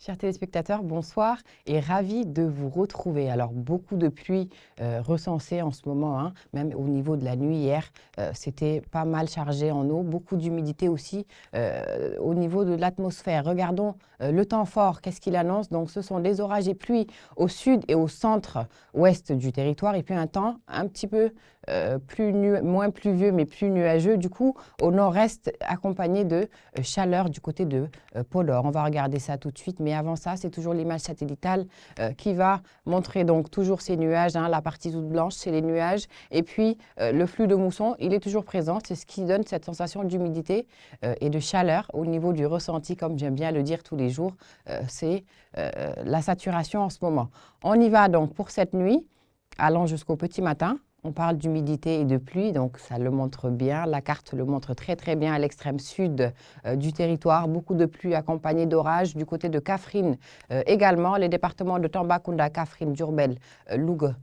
Chers téléspectateurs, bonsoir et ravi de vous retrouver. Alors, beaucoup de pluie recensée en ce moment, hein, même au niveau de la nuit hier, c'était pas mal chargé en eau, beaucoup d'humidité aussi au niveau de l'atmosphère. Regardons le temps fort, qu'est-ce qu'il annonce? Donc, ce sont des orages et pluies au sud et au centre-ouest du territoire et puis un temps un petit peu moins pluvieux mais plus nuageux, du coup, au nord-est, accompagné de chaleur du côté de Pôle Nord. On va regarder ça tout de suite, mais avant ça, c'est toujours l'image satellitale qui va montrer donc toujours ces nuages, hein, la partie toute blanche, c'est les nuages, et puis le flux de mousson, il est toujours présent, c'est ce qui donne cette sensation d'humidité et de chaleur au niveau du ressenti, comme j'aime bien le dire tous les jours, c'est la saturation en ce moment. On y va donc pour cette nuit, allant jusqu'au petit matin. On parle d'humidité et de pluie, donc ça le montre bien. La carte le montre très très bien à l'extrême sud du territoire. Beaucoup de pluie accompagnée d'orages du côté de Kaffrine. Également, les départements de Tambacounda, Kaffrine, Diourbel, Louga,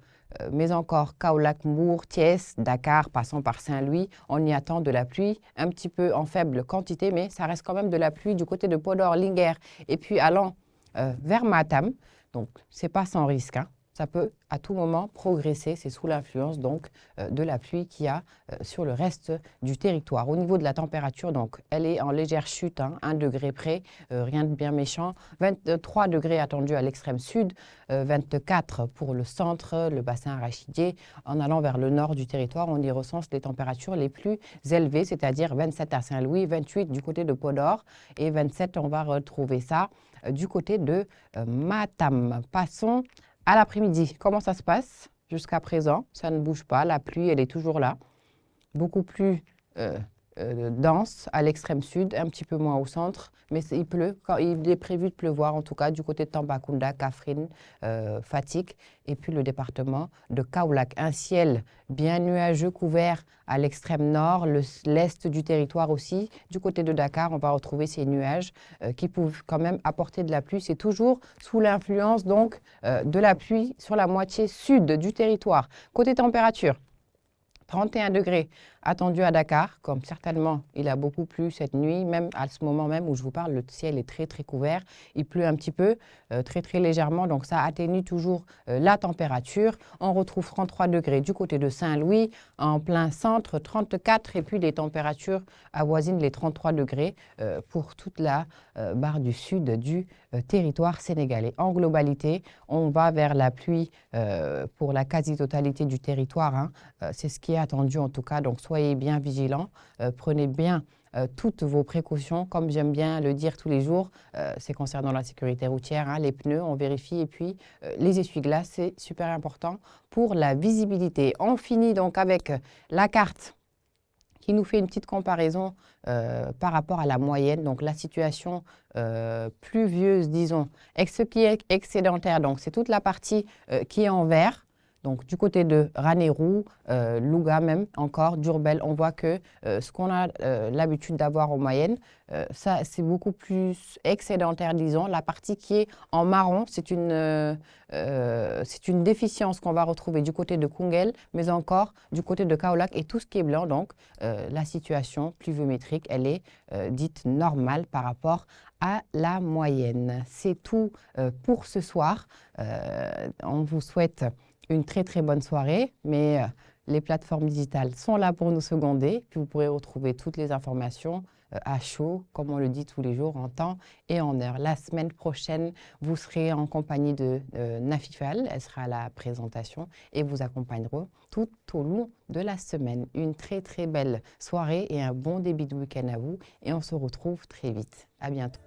mais encore Kaolack, Mbour, Thiès, Dakar, passant par Saint-Louis. On y attend de la pluie, un petit peu en faible quantité, mais ça reste quand même de la pluie du côté de Podor, Linguère, et puis allant vers Matam. Donc, ce n'est pas sans risque, hein. Ça peut à tout moment progresser, c'est sous l'influence donc de la pluie qu'il y a sur le reste du territoire. Au niveau de la température, donc, elle est en légère chute, hein, 1 degré près, rien de bien méchant. 23 degrés attendus à l'extrême sud, 24 pour le centre, le bassin arachidier. En allant vers le nord du territoire, on y recense les températures les plus élevées, c'est-à-dire 27 à Saint-Louis, 28 du côté de Podor et 27, on va retrouver ça du côté de Matam. Passons à l'après-midi. Comment ça se passe jusqu'à présent? Ça ne bouge pas, la pluie, elle est toujours là. Beaucoup plus dense à l'extrême sud, un petit peu moins au centre, mais il pleut. Il est prévu de pleuvoir, en tout cas, du côté de Tambacounda, Kaffrine, Fatick, et puis le département de Kaolack. Un ciel bien nuageux couvert à l'extrême nord, l'est du territoire aussi. Du côté de Dakar, on va retrouver ces nuages qui peuvent quand même apporter de la pluie. C'est toujours sous l'influence donc de la pluie sur la moitié sud du territoire. Côté température, 31 degrés attendu à Dakar, comme certainement il a beaucoup plu cette nuit, même à ce moment même où je vous parle, le ciel est très très couvert, il pleut un petit peu, très très légèrement, donc ça atténue toujours la température. On retrouve 33 degrés du côté de Saint-Louis, en plein centre, 34, et puis les températures avoisinent les 33 degrés pour toute la barre du sud du territoire sénégalais. En globalité, on va vers la pluie pour la quasi-totalité du territoire, hein. C'est ce qui est attendu en tout cas, donc soyez bien vigilants, prenez bien toutes vos précautions, comme j'aime bien le dire tous les jours, c'est concernant la sécurité routière, hein, les pneus, on vérifie, et puis les essuie-glaces, c'est super important pour la visibilité. On finit donc avec la carte qui nous fait une petite comparaison par rapport à la moyenne, donc la situation pluvieuse, disons, et ce qui est excédentaire, donc c'est toute la partie qui est en vert. Donc, du côté de Ranérou, Louga même, encore, Diourbel, on voit que ce qu'on a l'habitude d'avoir en moyenne, ça, c'est beaucoup plus excédentaire, disons. La partie qui est en marron, c'est une déficience qu'on va retrouver du côté de Koungheul, mais encore du côté de Kaolack et tout ce qui est blanc. Donc, la situation pluviométrique, elle est dite normale par rapport à la moyenne. C'est tout pour ce soir. On vous souhaite une très très bonne soirée, mais les plateformes digitales sont là pour nous seconder. Puis vous pourrez retrouver toutes les informations à chaud, comme on le dit tous les jours, en temps et en heure. La semaine prochaine, vous serez en compagnie de Nafifal, elle sera à la présentation et vous accompagneront tout au long de la semaine. Une très très belle soirée et un bon début de week-end à vous et on se retrouve très vite. À bientôt.